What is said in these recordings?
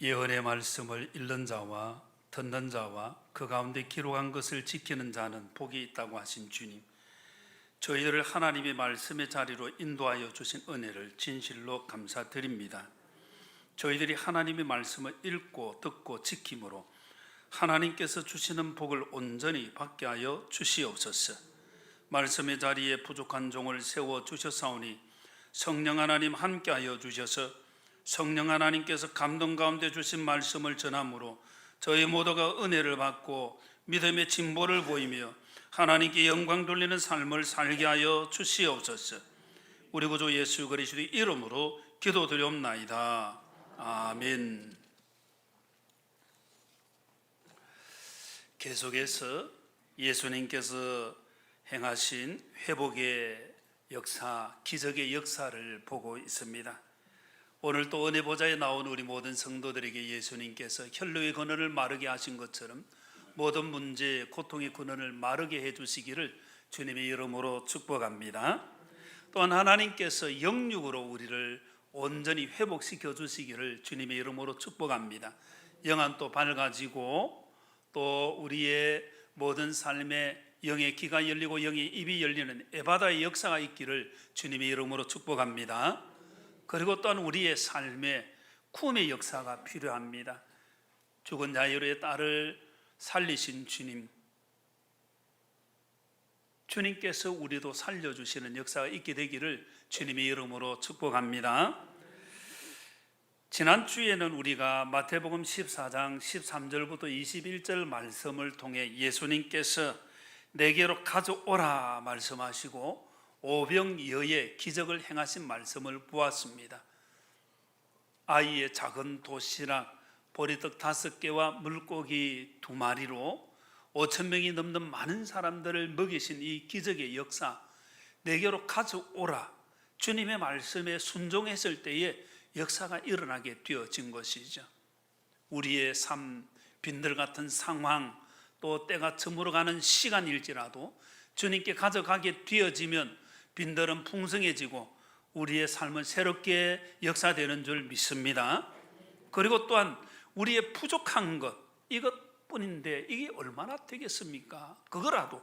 예언의 말씀을 읽는 자와 듣는 자와 그 가운데 기록한 것을 지키는 자는 복이 있다고 하신 주님, 저희들을 하나님의 말씀의 자리로 인도하여 주신 은혜를 진실로 감사드립니다. 저희들이 하나님의 말씀을 읽고 듣고 지킴으로 하나님께서 주시는 복을 온전히 받게 하여 주시옵소서. 말씀의 자리에 부족한 종을 세워 주셨사오니 성령 하나님 함께하여 주셔서 성령 하나님께서 감동 가운데 주신 말씀을 전함으로 저희 모두가 은혜를 받고 믿음의 진보를 보이며 하나님께 영광 돌리는 삶을 살게 하여 주시옵소서. 우리 구주 예수 그리스도의 이름으로 기도드리옵나이다. 아멘. 계속해서 예수님께서 행하신 회복의 역사, 기적의 역사를 보고 있습니다. 오늘 또 은혜 보좌에 나온 우리 모든 성도들에게 예수님께서 혈루의 근원을 마르게 하신 것처럼 모든 문제, 고통의 근원을 마르게 해주시기를 주님의 이름으로 축복합니다. 또한 하나님께서 영육으로 우리를 온전히 회복시켜 주시기를 주님의 이름으로 축복합니다. 영안 또 밝아지고 또 우리의 모든 삶에 영의 귀가 열리고 영의 입이 열리는 에바다의 역사가 있기를 주님의 이름으로 축복합니다. 그리고 또한 우리의 삶에 구원의 역사가 필요합니다. 죽은 자유로의 딸을 살리신 주님, 주님께서 우리도 살려주시는 역사가 있게 되기를 주님의 이름으로 축복합니다. 지난주에는 우리가 마태복음 14장 13절부터 21절 말씀을 통해 예수님께서 내게로 가져오라 말씀하시고 오병이어의 기적을 행하신 말씀을 보았습니다. 아이의 작은 도시락, 보리떡 5개와 물고기 2마리로 5,000명이 넘는 많은 사람들을 먹이신 이 기적의 역사, 내게로 가져오라, 주님의 말씀에 순종했을 때에 역사가 일어나게 되어진 것이죠. 우리의 삶, 빈들 같은 상황, 또 때가 저물어가는 시간일지라도 주님께 가져가게 되어지면 빈들은 풍성해지고 우리의 삶은 새롭게 역사되는 줄 믿습니다. 그리고 또한 우리의 부족한 것, 이것뿐인데 이게 얼마나 되겠습니까? 그거라도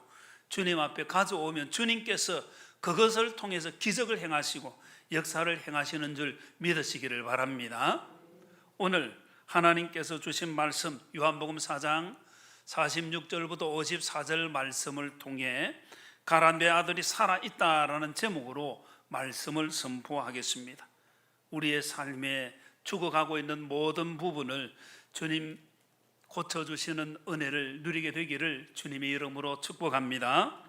주님 앞에 가져오면 주님께서 그것을 통해서 기적을 행하시고 역사를 행하시는 줄 믿으시기를 바랍니다. 오늘 하나님께서 주신 말씀 요한복음 4장 46절부터 54절 말씀을 통해 가난 내 아들이 살아있다라는 제목으로 말씀을 선포하겠습니다. 우리의 삶에 죽어가고 있는 모든 부분을 주님 고쳐주시는 은혜를 누리게 되기를 주님의 이름으로 축복합니다.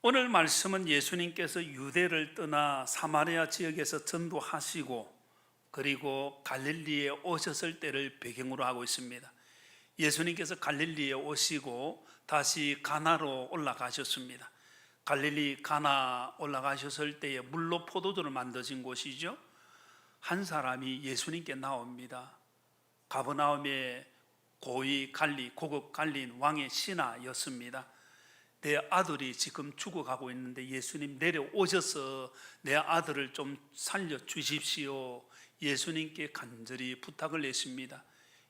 오늘 말씀은 예수님께서 유대를 떠나 사마리아 지역에서 전도하시고 그리고 갈릴리에 오셨을 때를 배경으로 하고 있습니다. 예수님께서 갈릴리에 오시고 다시 가나로 올라가셨습니다. 갈릴리 가나 올라가셨을 때에 물로 포도주를 만드신 곳이죠. 한 사람이 예수님께 나옵니다. 가버나움의 고위 관리, 고급 관리인 왕의 신하였습니다. 내 아들이 지금 죽어가고 있는데 예수님 내려오셔서 내 아들을 좀 살려주십시오. 예수님께 간절히 부탁을 했습니다.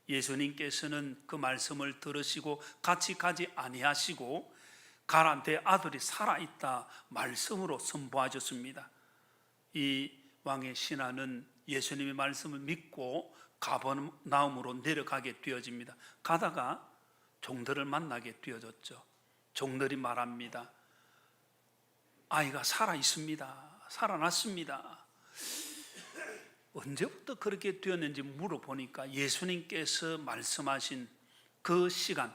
예수님께서는 그 말씀을 들으시고 같이 가지 아니하시고 가라, 내 아들이 살아있다 말씀으로 선포하셨습니다. 이 왕의 신하는 예수님의 말씀을 믿고 가버나움으로 내려가게 되어집니다. 가다가 종들을 만나게 되어졌죠. 종들이 말합니다. 아이가 살아있습니다. 살아났습니다. 언제부터 그렇게 되었는지 물어보니까 예수님께서 말씀하신 그 시간,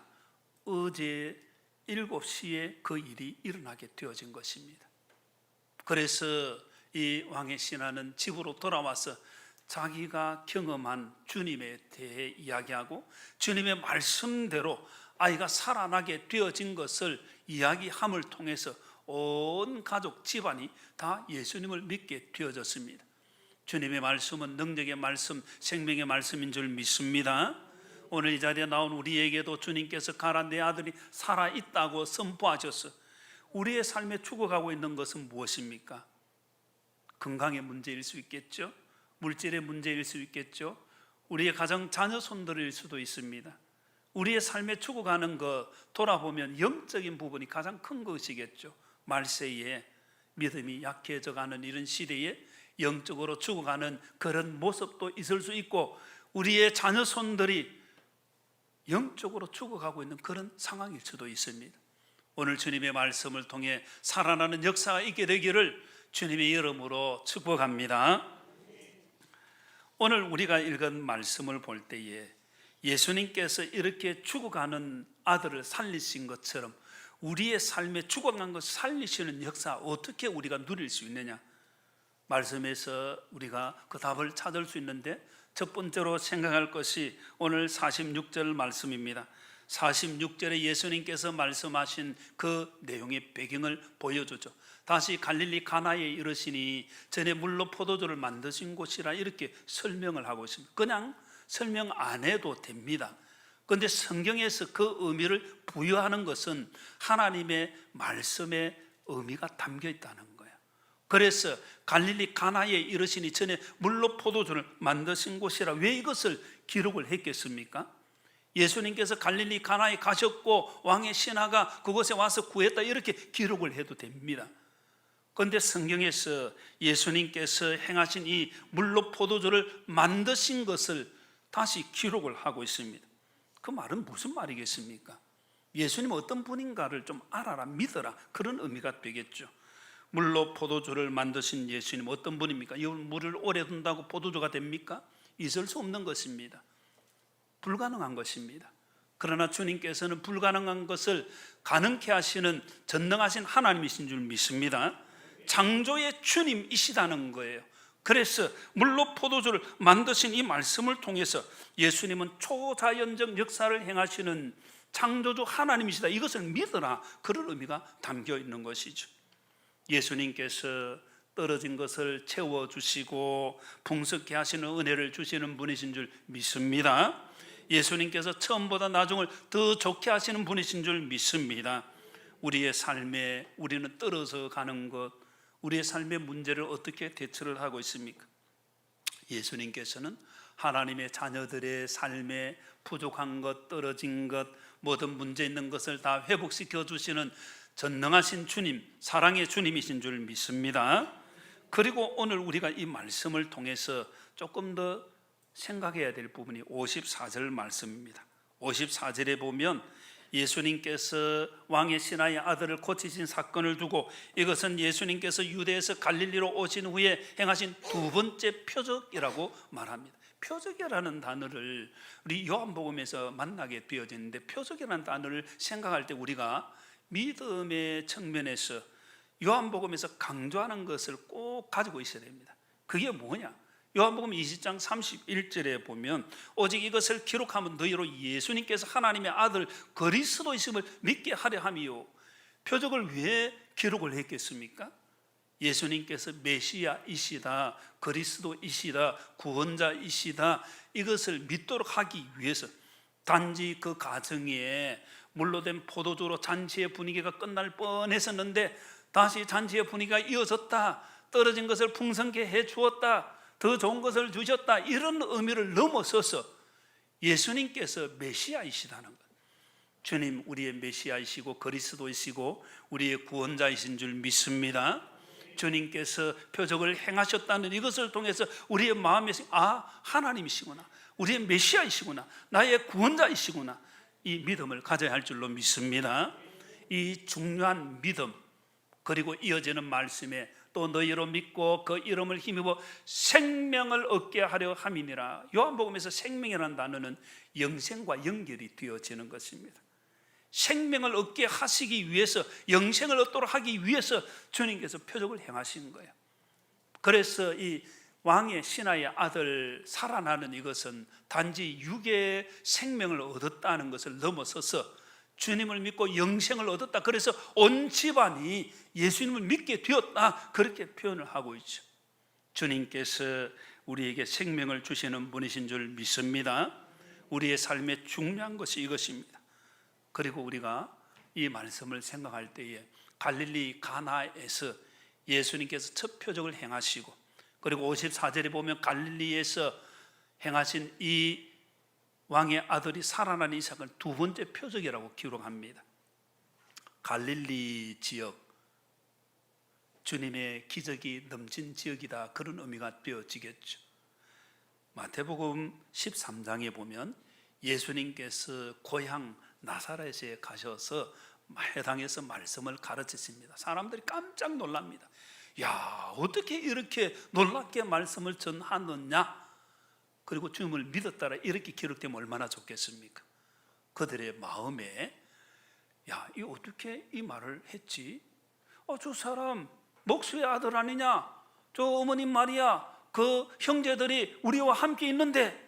어제 7시에 그 일이 일어나게 되어진 것입니다. 그래서 이 왕의 신하는 집으로 돌아와서 자기가 경험한 주님에 대해 이야기하고 주님의 말씀대로 아이가 살아나게 되어진 것을 이야기함을 통해서 온 가족 집안이 다 예수님을 믿게 되어졌습니다. 주님의 말씀은 능력의 말씀, 생명의 말씀인 줄 믿습니다. 오늘 이 자리에 나온 우리에게도 주님께서 가라, 내 아들이 살아있다고 선포하셔서 우리의 삶에 죽어가고 있는 것은 무엇입니까? 건강의 문제일 수 있겠죠. 물질의 문제일 수 있겠죠. 우리의 가정 자녀손들일 수도 있습니다. 우리의 삶에 죽어가는 것 돌아보면 영적인 부분이 가장 큰 것이겠죠. 말세에 믿음이 약해져가는 이런 시대에 영적으로 죽어가는 그런 모습도 있을 수 있고, 우리의 자녀손들이 영적으로 죽어가고 있는 그런 상황일 수도 있습니다. 오늘 주님의 말씀을 통해 살아나는 역사가 있게 되기를 주님의 이름으로 축복합니다. 오늘 우리가 읽은 말씀을 볼 때에 예수님께서 이렇게 죽어가는 아들을 살리신 것처럼 우리의 삶에 죽어간 것을 살리시는 역사 어떻게 우리가 누릴 수 있느냐, 말씀에서 우리가 그 답을 찾을 수 있는데, 첫 번째로 생각할 것이 오늘 46절 말씀입니다. 46절에 예수님께서 말씀하신 그 내용의 배경을 보여주죠. 다시 갈릴리 가나에 이르시니 전에 물로 포도주를 만드신 곳이라 이렇게 설명을 하고 있습니다. 그냥 설명 안 해도 됩니다. 그런데 성경에서 그 의미를 부여하는 것은 하나님의 말씀에 의미가 담겨 있다는 거예요. 그래서 갈릴리 가나에 이르시니 전에 물로 포도주를 만드신 곳이라 왜 이것을 기록을 했겠습니까? 예수님께서 갈릴리 가나에 가셨고 왕의 신하가 그곳에 와서 구했다 이렇게 기록을 해도 됩니다. 그런데 성경에서 예수님께서 행하신 이 물로 포도주를 만드신 것을 다시 기록을 하고 있습니다. 그 말은 무슨 말이겠습니까? 예수님은 어떤 분인가를 좀 알아라, 믿어라, 그런 의미가 되겠죠. 물로 포도주를 만드신 예수님 어떤 분입니까? 이 물을 오래 둔다고 포도주가 됩니까? 있을 수 없는 것입니다. 불가능한 것입니다. 그러나 주님께서는 불가능한 것을 가능케 하시는 전능하신 하나님이신 줄 믿습니다. 창조의 주님이시다는 거예요. 그래서 물로 포도주를 만드신 이 말씀을 통해서 예수님은 초자연적 역사를 행하시는 창조주 하나님이시다, 이것을 믿어라, 그런 의미가 담겨 있는 것이죠. 예수님께서 떨어진 것을 채워주시고 풍성케 하시는 은혜를 주시는 분이신 줄 믿습니다. 예수님께서 처음보다 나중을 더 좋게 하시는 분이신 줄 믿습니다. 우리의 삶에 우리는 떨어져 가는 것, 우리의 삶의 문제를 어떻게 대처를 하고 있습니까? 예수님께서는 하나님의 자녀들의 삶에 부족한 것, 떨어진 것, 모든 문제 있는 것을 다 회복시켜 주시는 전능하신 주님, 사랑의 주님이신 줄 믿습니다. 그리고 오늘 우리가 이 말씀을 통해서 조금 더 생각해야 될 부분이 54절 말씀입니다. 54절에 보면 예수님께서 왕의 신하의 아들을 고치신 사건을 두고, 이것은 예수님께서 유대에서 갈릴리로 오신 후에 행하신 두 번째 표적이라고 말합니다. 표적이라는 단어를 우리 요한복음에서 만나게 되어졌는데, 표적이라는 단어를 생각할 때 우리가 믿음의 측면에서 요한복음에서 강조하는 것을 꼭 가지고 있어야 됩니다. 그게 뭐냐? 요한복음 20장 31절에 보면 오직 이것을 기록하면 너희로 예수님께서 하나님의 아들 그리스도이심을 믿게 하려 함이요. 표적을 왜 기록을 했겠습니까? 예수님께서 메시아이시다, 그리스도이시다, 구원자이시다, 이것을 믿도록 하기 위해서, 단지 그 가정에 물로 된 포도주로 잔치의 분위기가 끝날 뻔했었는데 다시 잔치의 분위기가 이어졌다, 떨어진 것을 풍성케 해 주었다, 더 좋은 것을 주셨다, 이런 의미를 넘어서서 예수님께서 메시아이시다는 것, 주님 우리의 메시아이시고 그리스도이시고 우리의 구원자이신 줄 믿습니다. 주님께서 표적을 행하셨다는 이것을 통해서 우리의 마음에 하나님이시구나, 우리의 메시아이시구나, 나의 구원자이시구나, 이 믿음을 가져야 할 줄로 믿습니다. 이 중요한 믿음, 그리고 이어지는 말씀에 또 너희로 믿고 그 이름을 힘입어 생명을 얻게 하려 함이니라. 요한복음에서 생명이라는 단어는 영생과 연결이 되어지는 것입니다. 생명을 얻게 하시기 위해서, 영생을 얻도록 하기 위해서 주님께서 표적을 행하신 거예요. 그래서 이 왕의 신하의 아들 살아나는 이것은 단지 육의 생명을 얻었다는 것을 넘어서서 주님을 믿고 영생을 얻었다, 그래서 온 집안이 예수님을 믿게 되었다, 그렇게 표현을 하고 있죠. 주님께서 우리에게 생명을 주시는 분이신 줄 믿습니다. 우리의 삶에 중요한 것이 이것입니다. 그리고 우리가 이 말씀을 생각할 때에 갈릴리 가나에서 예수님께서 첫 표적을 행하시고, 그리고 54절에 보면 갈릴리에서 행하신 이 왕의 아들이 살아난 이삭을 두 번째 표적이라고 기록합니다. 갈릴리 지역, 주님의 기적이 넘친 지역이다, 그런 의미가 되어지겠죠. 마태복음 13장에 보면 예수님께서 고향 나사렛에 가셔서 해당해서 말씀을 가르치십니다. 사람들이 깜짝 놀랍니다. 야, 어떻게 이렇게 놀랍게 말씀을 전하느냐, 그리고 주님을 믿었다라 이렇게 기록되면 얼마나 좋겠습니까? 그들의 마음에, 야, 이 어떻게 이 말을 했지? 저 사람 목수의 아들 아니냐? 저 어머님 마리아, 그 형제들이 우리와 함께 있는데,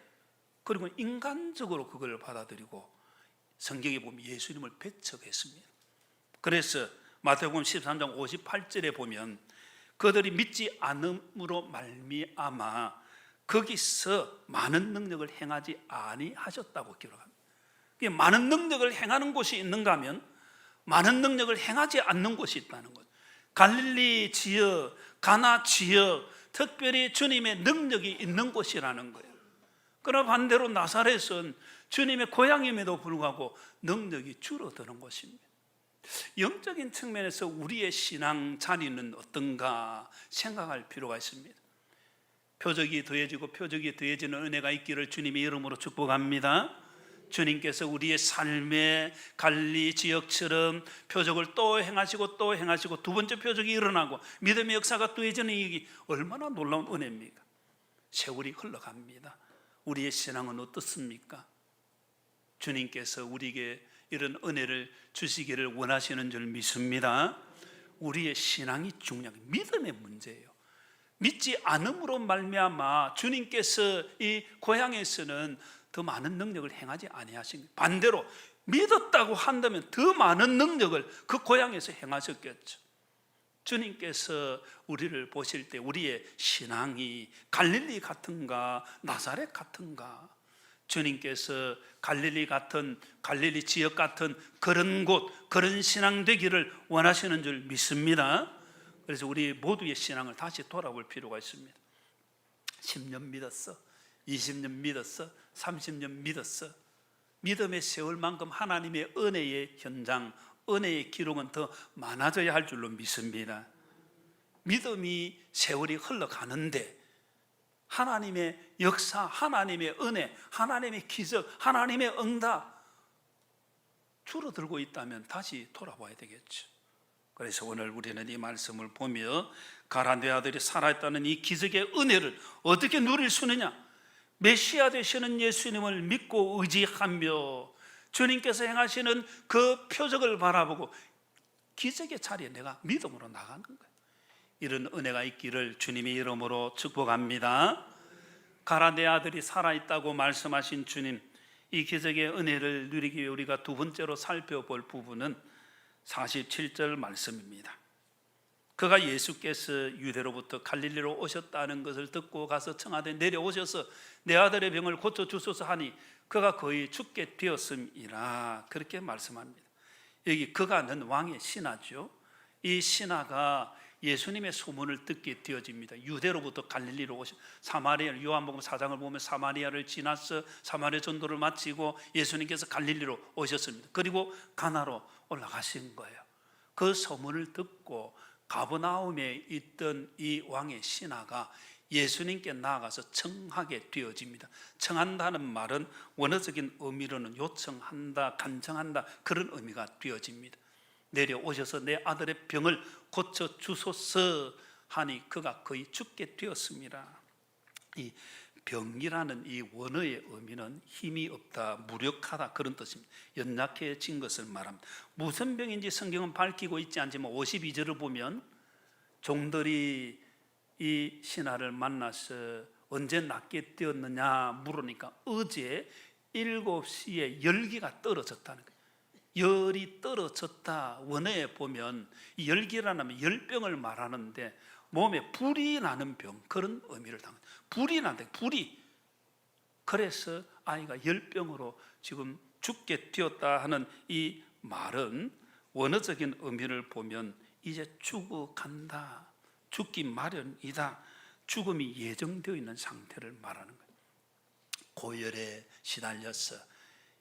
그리고 인간적으로 그걸 받아들이고 성경에 보면 예수님을 배척했습니다. 그래서 마태복음 13장 58절에 보면 그들이 믿지 않음으로 말미암아 거기서 많은 능력을 행하지 아니하셨다고 기록합니다. 많은 능력을 행하는 곳이 있는가 하면 많은 능력을 행하지 않는 곳이 있다는 것. 갈릴리 지역, 가나 지역, 특별히 주님의 능력이 있는 곳이라는 거예요. 그러나 반대로 나사렛은 주님의 고향임에도 불구하고 능력이 줄어드는 곳입니다. 영적인 측면에서 우리의 신앙 자리는 어떤가 생각할 필요가 있습니다. 표적이 더해지고 표적이 더해지는 은혜가 있기를 주님의 이름으로 축복합니다. 주님께서 우리의 삶의 갈릴리 지역처럼 표적을 또 행하시고 또 행하시고 두 번째 표적이 일어나고 믿음의 역사가 더해지는 이 얼마나 놀라운 은혜입니까? 세월이 흘러갑니다. 우리의 신앙은 어떻습니까? 주님께서 우리에게 이런 은혜를 주시기를 원하시는 줄 믿습니다. 우리의 신앙이 중요한 믿음의 문제예요. 믿지 않음으로 말미암아 주님께서 이 고향에서는 더 많은 능력을 행하지 아니하신 거예요. 반대로 믿었다고 한다면 더 많은 능력을 그 고향에서 행하셨겠죠. 주님께서 우리를 보실 때 우리의 신앙이 갈릴리 같은가 나사렛 같은가, 주님께서 갈릴리 같은, 갈릴리 지역 같은 그런 곳, 그런 신앙 되기를 원하시는 줄 믿습니다. 그래서 우리 모두의 신앙을 다시 돌아볼 필요가 있습니다. 10년 믿었어, 20년 믿었어, 30년 믿었어. 믿음의 세월만큼 하나님의 은혜의 현장, 은혜의 기록은 더 많아져야 할 줄로 믿습니다. 믿음이 세월이 흘러가는데 하나님의 역사, 하나님의 은혜, 하나님의 기적, 하나님의 응답 줄어들고 있다면 다시 돌아봐야 되겠죠. 그래서 오늘 우리는 이 말씀을 보며 가라 내 아들이 살아있다는 이 기적의 은혜를 어떻게 누릴 수 있느냐, 메시아 되시는 예수님을 믿고 의지하며 주님께서 행하시는 그 표적을 바라보고 기적의 자리에 내가 믿음으로 나가는 거예요. 이런 은혜가 있기를 주님의 이름으로 축복합니다. 가라 내 아들이 살아있다고 말씀하신 주님, 이 기적의 은혜를 누리기 위해 우리가 두 번째로 살펴볼 부분은 47절 말씀입니다. 그가 예수께서 유대로부터 갈릴리로 오셨다는 것을 듣고 가서 청하되 내려오셔서 내 아들의 병을 고쳐주소서 하니 그가 거의 죽게 되었음이라, 그렇게 말씀합니다. 여기 그가는 왕의 신하죠. 이 신하가 예수님의 소문을 듣게 되어집니다. 유대로부터 갈릴리로 오신 사마리아, 요한복음 4장을 보면 사마리아를 지나서 사마리아 전도를 마치고 예수님께서 갈릴리로 오셨습니다. 그리고 가나로 올라가신 거예요. 그 소문을 듣고 가버나움에 있던 이 왕의 신하가 예수님께 나아가서 청하게 되어집니다. 청한다는 말은 원어적인 의미로는 요청한다, 간청한다, 그런 의미가 되어집니다. 내려오셔서 내 아들의 병을 고쳐주소서 하니 그가 거의 죽게 되었습니다. 이 병이라는 이 원어의 의미는 힘이 없다, 무력하다, 그런 뜻입니다. 연약해진 것을 말합니다. 무슨 병인지 성경은 밝히고 있지 않지만 52절을 보면 종들이 이 신하를 만나서 언제 낫게 되었느냐 물으니까 어제 7시에 열기가 떨어졌다는 거예요. 열이 떨어졌다, 원어에 보면 이 열기라는 열병을 말하는데 몸에 불이 나는 병, 그런 의미를 담습니다. 불이 난다, 불이. 그래서 아이가 열병으로 지금 죽게 되었다 하는 이 말은 원어적인 의미를 보면 이제 죽어간다, 죽기 마련이다, 죽음이 예정되어 있는 상태를 말하는 거예요. 고열에 시달려서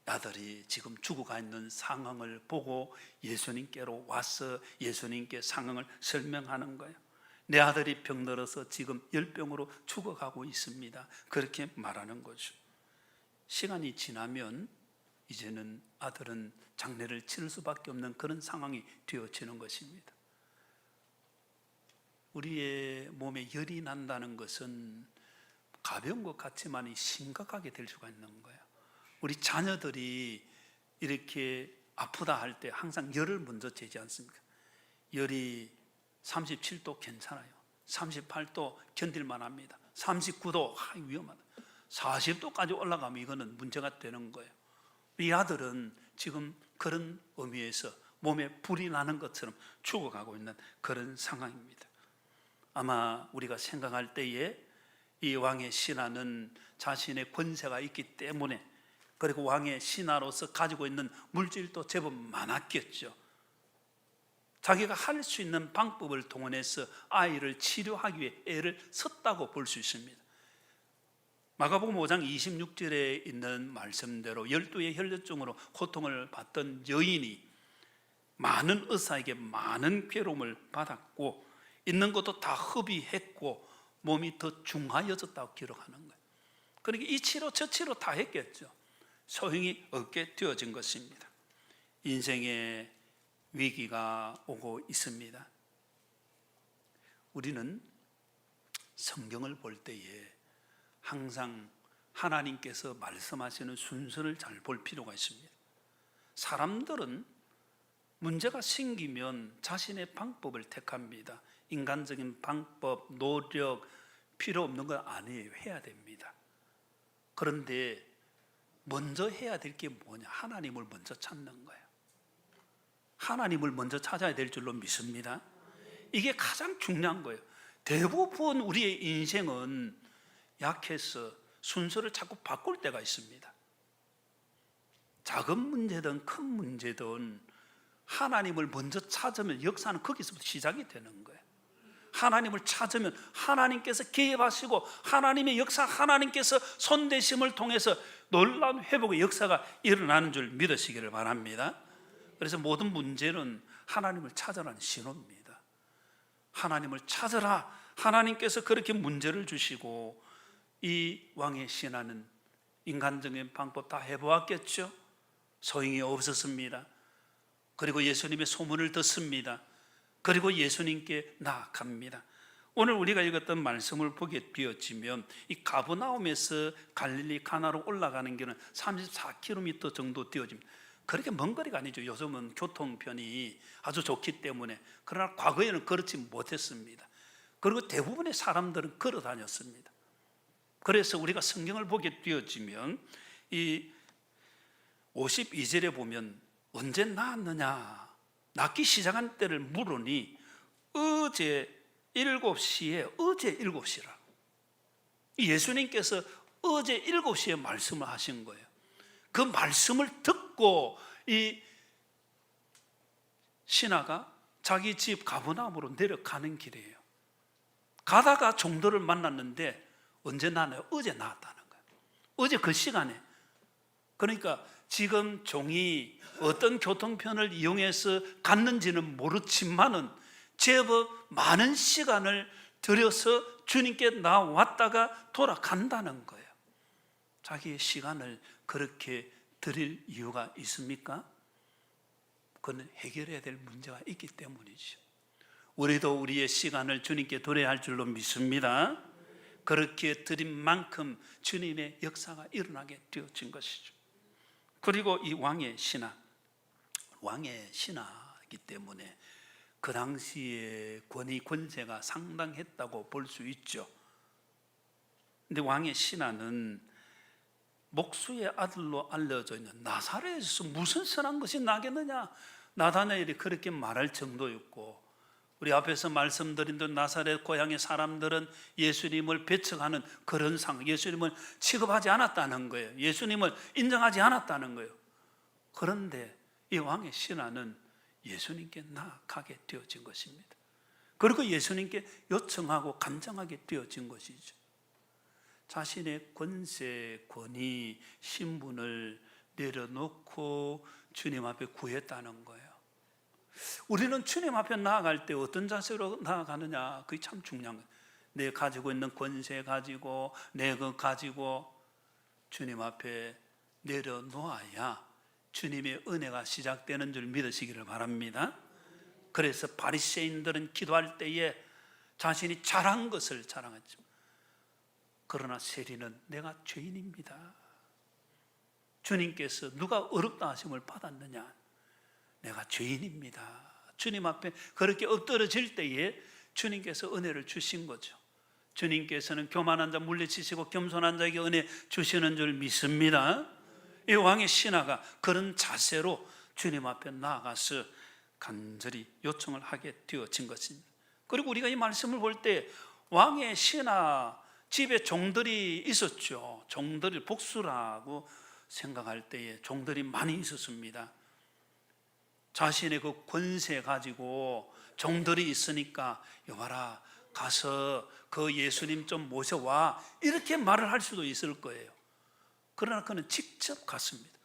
아들이 지금 죽어가 있는 상황을 보고 예수님께로 와서 예수님께 상황을 설명하는 거예요. 내 아들이 병들어서 지금 열병으로 죽어가고 있습니다. 그렇게 말하는 거죠. 시간이 지나면 이제는 아들은 장례를 치를 수밖에 없는 그런 상황이 되어지는 것입니다. 우리의 몸에 열이 난다는 것은 가벼운 것 같지만 심각하게 될 수가 있는 거예요. 우리 자녀들이 이렇게 아프다 할 때 항상 열을 먼저 재지 않습니까? 열이 37도 괜찮아요. 38도 견딜만 합니다. 39도 위험하다. 40도까지 올라가면 이거는 문제가 되는 거예요. 이 아들은 지금 그런 의미에서 몸에 불이 나는 것처럼 죽어가고 있는 그런 상황입니다. 아마 우리가 생각할 때에 이 왕의 신하는 자신의 권세가 있기 때문에, 그리고 왕의 신하로서 가지고 있는 물질도 제법 많았겠죠. 자기가 할 수 있는 방법을 동원해서 아이를 치료하기 위해 애를 썼다고 볼 수 있습니다. 마가복음 5장 26절에 있는 말씀대로 12의 혈류증으로 고통을 받던 여인이 많은 의사에게 많은 괴로움을 받았고 있는 것도 다 흡입했고 몸이 더 중하여졌다고 기록하는 거예요. 그러니까 이 치료 저 치료 다 했겠죠. 소용이 없게 되어진 것입니다. 인생의 위기가 오고 있습니다. 우리는 성경을 볼 때에 항상 하나님께서 말씀하시는 순서를 잘 볼 필요가 있습니다. 사람들은 문제가 생기면 자신의 방법을 택합니다. 인간적인 방법, 노력 필요 없는 건 아니에요. 해야 됩니다. 그런데 먼저 해야 될 게 뭐냐? 하나님을 먼저 찾는 거예요. 하나님을 먼저 찾아야 될 줄로 믿습니다. 이게 가장 중요한 거예요. 대부분 우리의 인생은 약해서 순서를 자꾸 바꿀 때가 있습니다. 작은 문제든 큰 문제든 하나님을 먼저 찾으면 역사는 거기서부터 시작이 되는 거예요. 하나님을 찾으면 하나님께서 개입하시고 하나님의 역사, 하나님께서 손대심을 통해서 놀라운 회복의 역사가 일어나는 줄 믿으시기를 바랍니다. 그래서 모든 문제는 하나님을 찾아라는 신호입니다. 하나님을 찾으라. 하나님께서 그렇게 문제를 주시고 이 왕의 신하는 인간적인 방법 다 해보았겠죠. 소용이 없었습니다. 그리고 예수님의 소문을 듣습니다. 그리고 예수님께 나아갑니다. 오늘 우리가 읽었던 말씀을 보게 되어지면 이 가버나움에서 갈릴리 가나로 올라가는 길은 34km 정도 되어집니다. 그렇게 먼 거리가 아니죠. 요즘은 교통편이 아주 좋기 때문에. 그러나 과거에는 그렇지 못했습니다. 그리고 대부분의 사람들은 걸어 다녔습니다. 그래서 우리가 성경을 보게 되어지면 이 52절에 보면 언제 낳았느냐, 낳기 시작한 때를 물으니 어제 7시에, 어제 7시라. 예수님께서 어제 7시에 말씀을 하신 거예요. 그 말씀을 듣고 이 신하가 자기 집 가버나움으로 내려가는 길이에요. 가다가 종들을 만났는데 언제 낳았나요? 어제 낳았다는 거예요. 어제 그 시간에. 그러니까 지금 종이 어떤 교통편을 이용해서 갔는지는 모르지만은 제법 많은 시간을 들여서 주님께 나왔다가 돌아간다는 거예요. 자기의 시간을 그렇게 드릴 이유가 있습니까? 그건 해결해야 될 문제가 있기 때문이죠. 우리도 우리의 시간을 주님께 드려야 할 줄로 믿습니다. 그렇게 드린 만큼 주님의 역사가 일어나게 되어진 것이죠. 그리고 이 왕의 신하이기 때문에 그 당시에 권위 권세가 상당했다고 볼 수 있죠. 근데 왕의 신하는 목수의 아들로 알려져 있는 나사렛에서 무슨 선한 것이 나겠느냐, 나다나엘이 그렇게 말할 정도였고, 우리 앞에서 말씀드린 대로 나사렛 고향의 사람들은 예수님을 배척하는 그런 상황, 예수님을 취급하지 않았다는 거예요. 예수님을 인정하지 않았다는 거예요. 그런데 이 왕의 신하는 예수님께 나아가게 되어진 것입니다. 그리고 예수님께 요청하고 간청하게 되어진 것이죠. 자신의 권세, 권위, 신분을 내려놓고 주님 앞에 구했다는 거예요. 우리는 주님 앞에 나아갈 때 어떤 자세로 나아가느냐, 그게 참 중요한 거예요. 내 가지고 있는 권세 가지고, 내 것 가지고 주님 앞에 내려놓아야 주님의 은혜가 시작되는 줄 믿으시기를 바랍니다. 그래서 바리새인들은 기도할 때에 자신이 잘한 것을 자랑했지만, 그러나 세리는 내가 죄인입니다. 주님께서 누가 어렵다 하심을 받았느냐? 내가 죄인입니다. 주님 앞에 그렇게 엎드러질 때에 주님께서 은혜를 주신 거죠. 주님께서는 교만한 자 물리치시고 겸손한 자에게 은혜 주시는 줄 믿습니다. 이 왕의 신하가 그런 자세로 주님 앞에 나아가서 간절히 요청을 하게 되어진 것입니다. 그리고 우리가 이 말씀을 볼 때 왕의 신하 집에 종들이 있었죠. 종들이 복수라고 생각할 때에 종들이 많이 있었습니다. 자신의 그 권세 가지고 종들이 있으니까 여봐라, 가서 그 예수님 좀 모셔와, 이렇게 말을 할 수도 있을 거예요. 그러나 그는 직접 갔습니다.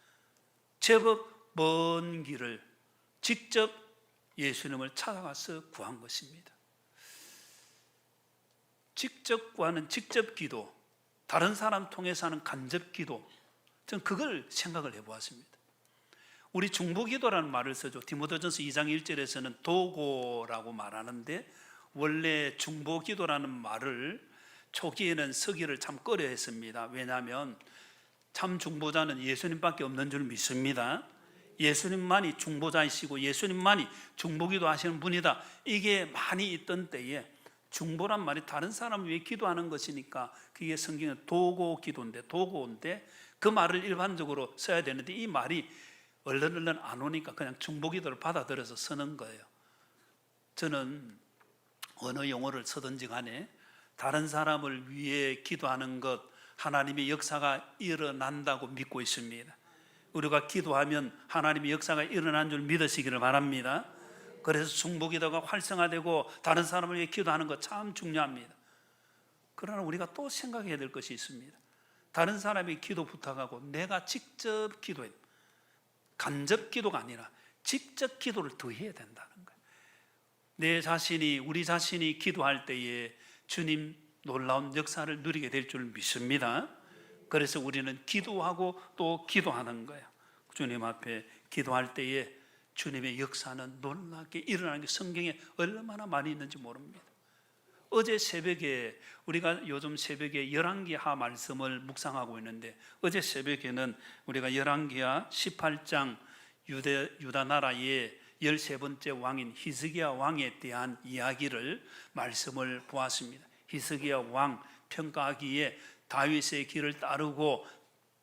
제법 먼 길을 직접 예수님을 찾아가서 구한 것입니다. 직접 구하는 직접 기도, 다른 사람 통해서 하는 간접 기도, 저는 그걸 생각을 해보았습니다. 우리 중보기도라는 말을 쓰죠. 디모데전서 2장 1절에서는 도고라고 말하는데, 원래 중보기도라는 말을 초기에는 쓰기를 참 꺼려했습니다. 왜냐하면 참 중보자는 예수님밖에 없는 줄 믿습니다. 예수님만이 중보자이시고 예수님만이 중보기도 하시는 분이다, 이게 많이 있던 때에 중보란 말이 다른 사람을 위해 기도하는 것이니까 그게 성경에 도고인데 그 말을 일반적으로 써야 되는데 이 말이 얼른 안 오니까 그냥 중보기도를 받아들여서 쓰는 거예요. 저는 어느 용어를 쓰든지 간에 다른 사람을 위해 기도하는 것, 하나님의 역사가 일어난다고 믿고 있습니다. 우리가 기도하면 하나님의 역사가 일어난 줄 믿으시기를 바랍니다. 그래서 중보기도가 활성화되고 다른 사람을 위해 기도하는 것 참 중요합니다. 그러나 우리가 또 생각해야 될 것이 있습니다. 다른 사람이 기도 부탁하고 내가 직접 기도해, 간접 기도가 아니라 직접 기도를 더 해야 된다는 거예요. 우리 자신이 기도할 때에 주님 놀라운 역사를 누리게 될 줄 믿습니다. 그래서 우리는 기도하고 또 기도하는 거예요. 주님 앞에 기도할 때에 주님의 역사는 놀랍게 일어나는 게 성경에 얼마나 많이 있는지 모릅니다. 어제 새벽에 우리가 요즘 새벽에 열왕기하 말씀을 묵상하고 있는데, 어제 새벽에는 우리가 열왕기하 18장 유다 나라의 13번째 왕인 히스기야 왕에 대한 이야기를 말씀을 보았습니다. 히스기야 왕 평가하기에 다윗의 길을 따르고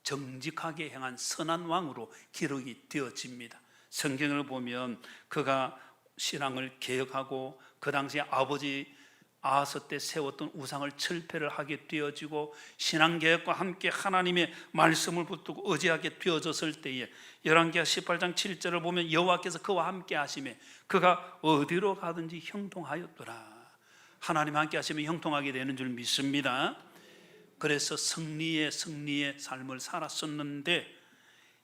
정직하게 행한 선한 왕으로 기록이 되어집니다. 성경을 보면 그가 신앙을 개혁하고 그 당시에 아버지 아하스 때 세웠던 우상을 철폐를 하게 되어지고 신앙개혁과 함께 하나님의 말씀을 붙들고 의지하게 되어졌을 때에 열왕기하 18장 7절을 보면 여호와께서 그와 함께 하시매 그가 어디로 가든지 형통하였더라. 하나님 함께 하시면 형통하게 되는 줄 믿습니다. 그래서 승리의 삶을 살았었는데,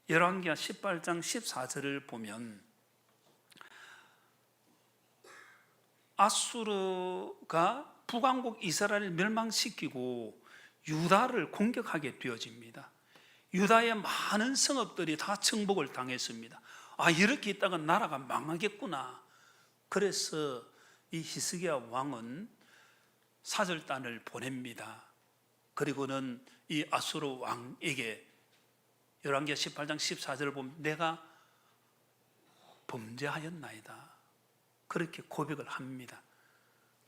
열왕기하 18장 14절을 보면 아수르가 북왕국 이스라엘을 멸망시키고 유다를 공격하게 되어집니다. 유다의 많은 성읍들이 다 정복을 당했습니다. 이렇게 있다가 나라가 망하겠구나. 그래서 이 히스기야 왕은 사절단을 보냅니다. 그리고는 이 아수르 왕에게 열왕기하 18장 14절을 보면 내가 범죄하였나이다, 그렇게 고백을 합니다.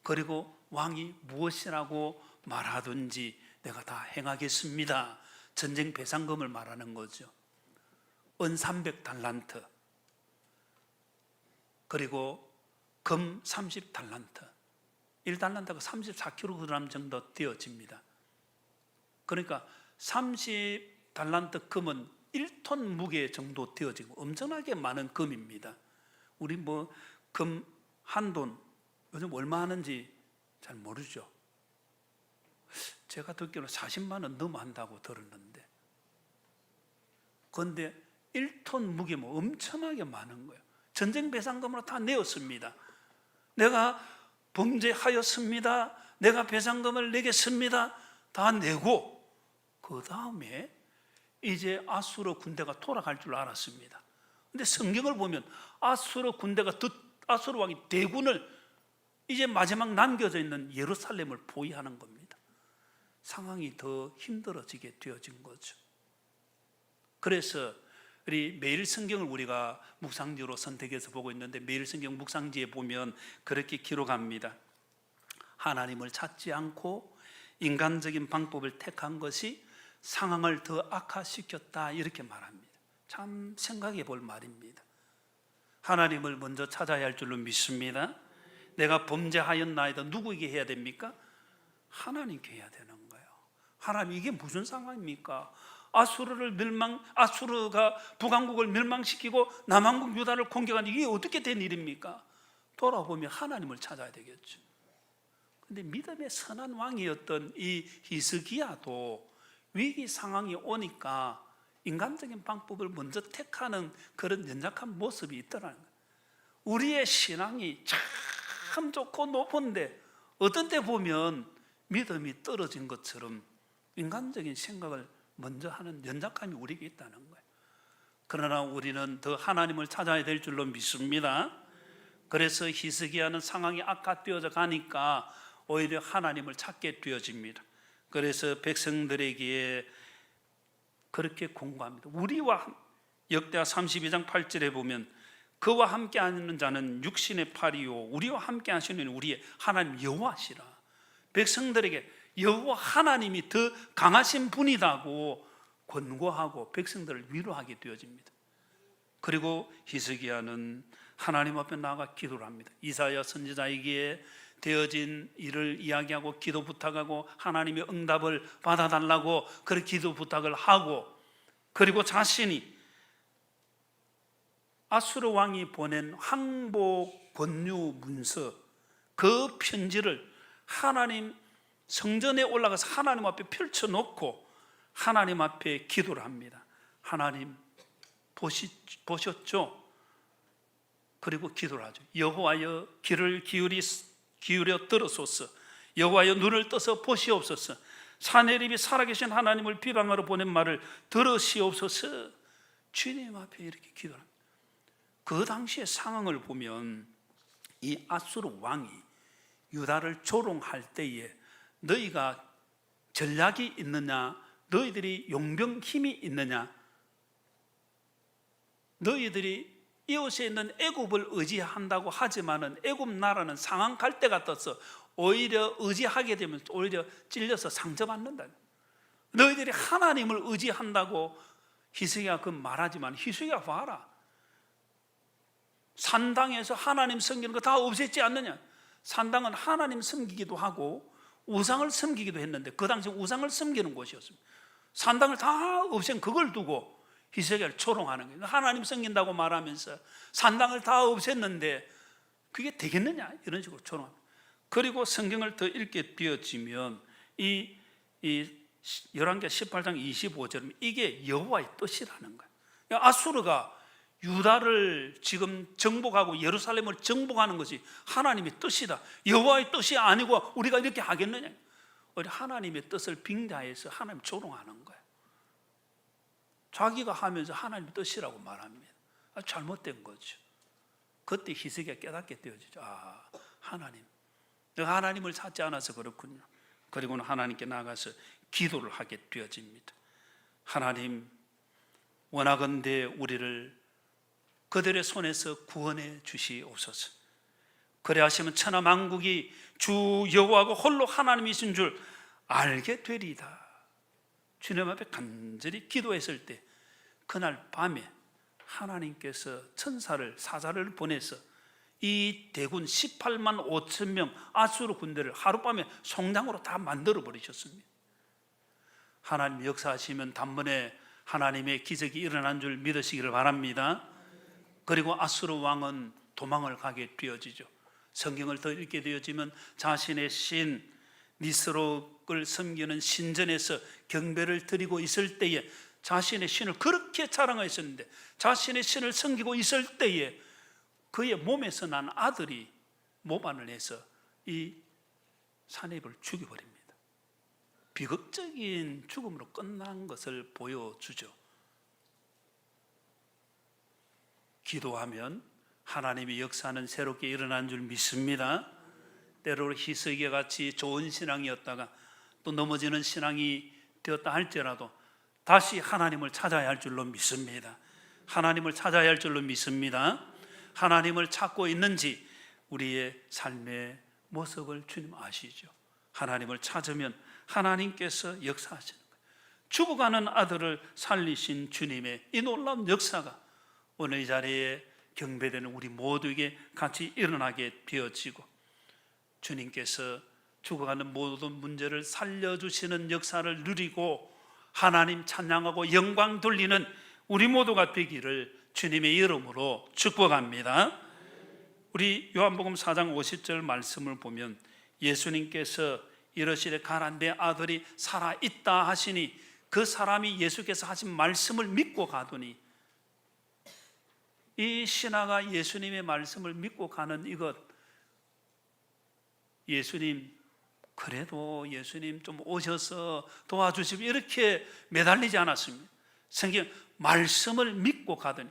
그리고 왕이 무엇이라고 말하든지 내가 다 행하겠습니다. 전쟁 배상금을 말하는 거죠. 은 300달란트, 그리고 금 30달란트, 1달란트가 34kg 정도 되어집니다. 그러니까 30달란트 금은 1톤 무게 정도 되어지고 엄청나게 많은 금입니다. 우리 금 한 돈 요즘 얼마 하는지 잘 모르죠. 제가 듣기로는 40만 원 넘어 한다고 들었는데, 그런데 1톤 무게 뭐 엄청나게 많은 거예요. 전쟁 배상금으로 다 내었습니다. 내가 범죄하였습니다, 내가 배상금을 내겠습니다, 다 내고 그 다음에 이제 아수르 군대가 돌아갈 줄 알았습니다. 근데 성경을 보면 아수르 왕이 대군을 이제 마지막 남겨져 있는 예루살렘을 포위하는 겁니다. 상황이 더 힘들어지게 되어진 거죠. 그래서 우리 매일 성경을 우리가 묵상지로 선택해서 보고 있는데, 매일 성경 묵상지에 보면 그렇게 기록합니다. 하나님을 찾지 않고 인간적인 방법을 택한 것이 상황을 더 악화시켰다, 이렇게 말합니다. 참 생각해 볼 말입니다. 하나님을 먼저 찾아야 할 줄로 믿습니다. 내가 범죄하였나이다, 누구에게 해야 됩니까? 하나님께 해야 되는 거예요. 하나님, 이게 무슨 상황입니까? 아수르가 북왕국을 멸망시키고 남왕국 유다를 공격하는 이게 어떻게 된 일입니까? 돌아보면 하나님을 찾아야 되겠죠. 근데 믿음의 선한 왕이었던 이 히스기야도 위기 상황이 오니까 인간적인 방법을 먼저 택하는 그런 연약한 모습이 있더라는 거예요. 우리의 신앙이 참 좋고 높은데 어떤 때 보면 믿음이 떨어진 것처럼 인간적인 생각을 먼저 하는 연약함이 우리에게 있다는 거예요. 그러나 우리는 더 하나님을 찾아야 될 줄로 믿습니다. 그래서 히스기야는 상황이 악화되어져 가니까 오히려 하나님을 찾게 되어집니다. 그래서 백성들에게 그렇게 공고합니다. 우리와 역대하 32장 8절에 보면 그와 함께 하는 자는 육신의 팔이요 우리와 함께 하시는 우리의 하나님 여호와시라. 백성들에게 여호와 하나님이 더 강하신 분이라고 권고하고 백성들을 위로하게 되어집니다. 그리고 히스기야는 하나님 앞에 나아가 기도를 합니다. 이사야 선지자에게 되어진 일을 이야기하고 기도 부탁하고 하나님의 응답을 받아달라고 그렇게 기도 부탁을 하고, 그리고 자신이 아수르 왕이 보낸 항복 권유 문서, 그 편지를 하나님 성전에 올라가서 하나님 앞에 펼쳐놓고 하나님 앞에 기도를 합니다. 하나님 보셨죠? 그리고 기도를 하죠. 여호와여 귀를 기울여 들으소서. 여호와여 눈을 떠서 보시옵소서. 사내립이 살아계신 하나님을 비방하러 보낸 말을 들으시옵소서. 주님 앞에 이렇게 기도합니다. 그 당시의 상황을 보면 이 아수르 왕이 유다를 조롱할 때에 너희가 전략이 있느냐, 너희들이 용병 힘이 있느냐, 너희들이 이웃에 있는 애굽을 의지한다고 하지만은 애굽 나라는 상황 갈대가 떠서 오히려 의지하게 되면 오히려 찔려서 상처받는다. 너희들이 하나님을 의지한다고 히스기야가 그 말하지만 히스기야 봐라, 산당에서 하나님 섬기는 거 다 없앴지 않느냐. 산당은 하나님 섬기기도 하고 우상을 섬기기도 했는데 그 당시 우상을 섬기는 곳이었습니다. 산당을 다 없앤 그걸 두고 히스기야를 조롱하는 거예요. 하나님 섬긴다고 말하면서 산당을 다 없앴는데 그게 되겠느냐, 이런 식으로 조롱합니다. 그리고 성경을 더 읽게 되어지면 이 열왕기하 18장 25절은 이게 여호와의 뜻이라는 거예요. 아수르가 유다를 지금 정복하고 예루살렘을 정복하는 것이 하나님의 뜻이다. 여호와의 뜻이 아니고 우리가 이렇게 하겠느냐. 우리 하나님의 뜻을 빙자해서 하나님 조롱하는 거예요. 자기가 하면서 하나님의 뜻이라고 말합니다. 잘못된 거죠. 그때 히스기야가 깨닫게 되어지죠. 하나님, 내가 하나님을 찾지 않아서 그렇군요. 그리고는 하나님께 나가서 기도를 하게 되어집니다. 하나님, 원하건대 우리를 그들의 손에서 구원해 주시옵소서. 그래 하시면 천하 만국이 주 여호와가 홀로 하나님이신 줄 알게 되리다. 주님 앞에 간절히 기도했을 때 그날 밤에 하나님께서 사자를 보내서 이 대군 18만 5천 명 아수르 군대를 하룻밤에 송장으로 다 만들어 버리셨습니다. 하나님 역사하시면 단번에 하나님의 기적이 일어난 줄 믿으시기를 바랍니다. 그리고 아수르 왕은 도망을 가게 되어지죠. 성경을 더 읽게 되어지면 자신의 신 니스록을 섬기는 신전에서 경배를 드리고 있을 때에 자신의 신을 그렇게 자랑하였는데, 자신의 신을 섬기고 있을 때에 그의 몸에서 난 아들이 모반을 해서 이 사내입을 죽여버립니다. 비극적인 죽음으로 끝난 것을 보여주죠. 기도하면 하나님의 역사는 새롭게 일어난 줄 믿습니다. 때로 희석이와 같이 좋은 신앙이었다가 또 넘어지는 신앙이 되었다 할지라도 다시 하나님을 찾아야 할 줄로 믿습니다. 하나님을 찾아야 할 줄로 믿습니다. 하나님을 찾고 있는지 우리의 삶의 모습을 주님 아시죠. 하나님을 찾으면 하나님께서 역사하시는 거예요. 죽어가는 아들을 살리신 주님의 이 놀라운 역사가 오늘 이 자리에 경배되는 우리 모두에게 같이 일어나게 되어지고, 주님께서 죽어가는 모든 문제를 살려주시는 역사를 누리고 하나님 찬양하고 영광 돌리는 우리 모두가 되기를 주님의 이름으로 축복합니다. 우리 요한복음 4장 50절 말씀을 보면 예수님께서 이르시되 가라 내 아들이 살아있다 하시니, 그 사람이 예수께서 하신 말씀을 믿고 가더니, 이 신하가 예수님의 말씀을 믿고 가는 이것, 예수님 그래도 예수님 좀 오셔서 도와주시면 이렇게 매달리지 않았습니다. 성경 말씀을 믿고 가더니,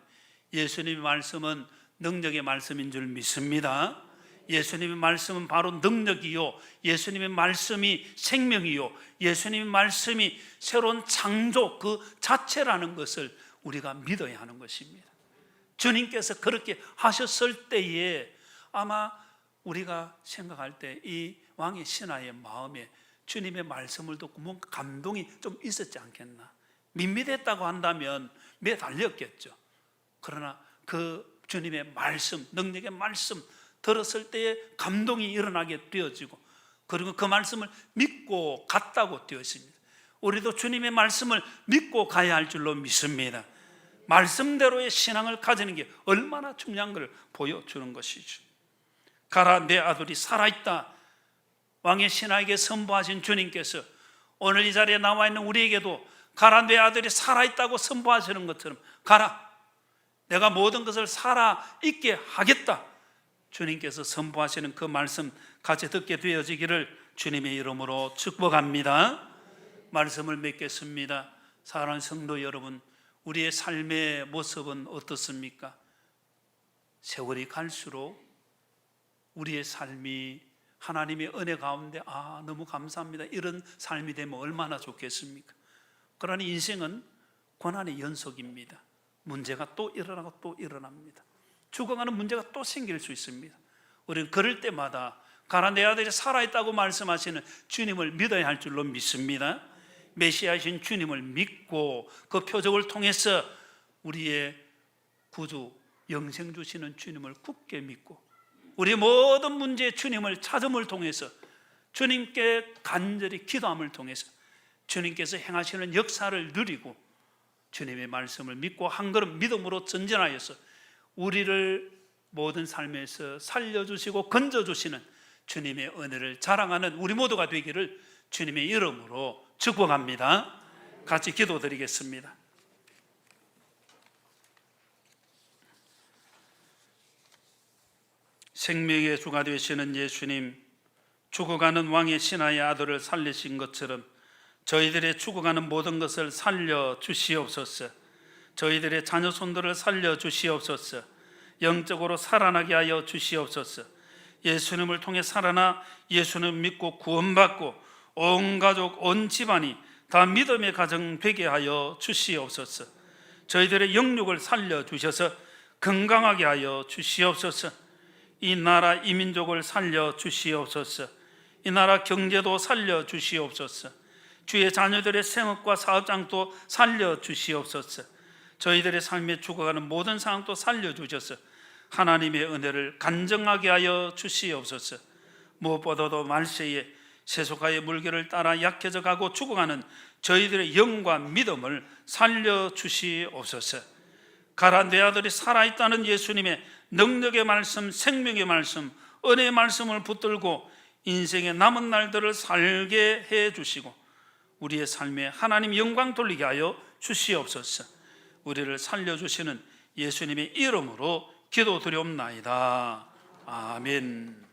예수님의 말씀은 능력의 말씀인 줄 믿습니다. 예수님의 말씀은 바로 능력이요, 예수님의 말씀이 생명이요, 예수님의 말씀이 새로운 창조 그 자체라는 것을 우리가 믿어야 하는 것입니다. 주님께서 그렇게 하셨을 때에 아마 우리가 생각할 때 이 왕의 신하의 마음에 주님의 말씀을 듣고 뭔가 감동이 좀 있었지 않겠나. 밋밋했다고 한다면 매달렸겠죠. 그러나 그 주님의 말씀, 능력의 말씀 들었을 때에 감동이 일어나게 되어지고, 그리고 그 말씀을 믿고 갔다고 되었습니다. 우리도 주님의 말씀을 믿고 가야 할 줄로 믿습니다. 말씀대로의 신앙을 가지는 게 얼마나 중요한 걸 보여주는 것이죠. 가라 내 아들이 살아있다, 왕의 신하에게 선포하신 주님께서 오늘 이 자리에 나와 있는 우리에게도 가라 내 아들이 살아있다고 선포하시는 것처럼, 가라 내가 모든 것을 살아있게 하겠다, 주님께서 선포하시는 그 말씀 같이 듣게 되어지기를 주님의 이름으로 축복합니다. 말씀을 맺겠습니다. 사랑하는 성도 여러분, 우리의 삶의 모습은 어떻습니까? 세월이 갈수록 우리의 삶이 하나님의 은혜 가운데 너무 감사합니다, 이런 삶이 되면 얼마나 좋겠습니까? 그러나 인생은 고난의 연속입니다. 문제가 또 일어나고 또 일어납니다. 죽어가는 문제가 또 생길 수 있습니다. 우리는 그럴 때마다 가라 내 아들이 살아있다고 말씀하시는 주님을 믿어야 할 줄로 믿습니다. 메시아이신 주님을 믿고 그 표적을 통해서 우리의 구주 영생 주시는 주님을 굳게 믿고 우리의 모든 문제의 주님을 찾음을 통해서, 주님께 간절히 기도함을 통해서 주님께서 행하시는 역사를 누리고 주님의 말씀을 믿고 한 걸음 믿음으로 전진하여서 우리를 모든 삶에서 살려주시고 건져주시는 주님의 은혜를 자랑하는 우리 모두가 되기를 주님의 이름으로 축복합니다. 같이 기도드리겠습니다. 생명의 주가 되시는 예수님, 죽어가는 왕의 신하의 아들을 살리신 것처럼 저희들의 죽어가는 모든 것을 살려 주시옵소서. 저희들의 자녀 손들을 살려 주시옵소서. 영적으로 살아나게 하여 주시옵소서. 예수님을 통해 살아나 예수님 믿고 구원받고 온 가족 온 집안이 다 믿음의 가정 되게 하여 주시옵소서. 저희들의 영육을 살려 주셔서 건강하게 하여 주시옵소서. 이 나라 이 민족을 살려 주시옵소서. 이 나라 경제도 살려 주시옵소서. 주의 자녀들의 생업과 사업장도 살려 주시옵소서. 저희들의 삶에 죽어가는 모든 상황도 살려 주셔서 하나님의 은혜를 간증하게 하여 주시옵소서. 무엇보다도 말세에 세속화의 물결을 따라 약해져 가고 죽어가는 저희들의 영과 믿음을 살려 주시옵소서. 가라 내 아들이 살아있다는 예수님의 능력의 말씀, 생명의 말씀, 은혜의 말씀을 붙들고 인생의 남은 날들을 살게 해 주시고 우리의 삶에 하나님 영광 돌리게 하여 주시옵소서. 우리를 살려주시는 예수님의 이름으로 기도드리옵나이다. 아멘.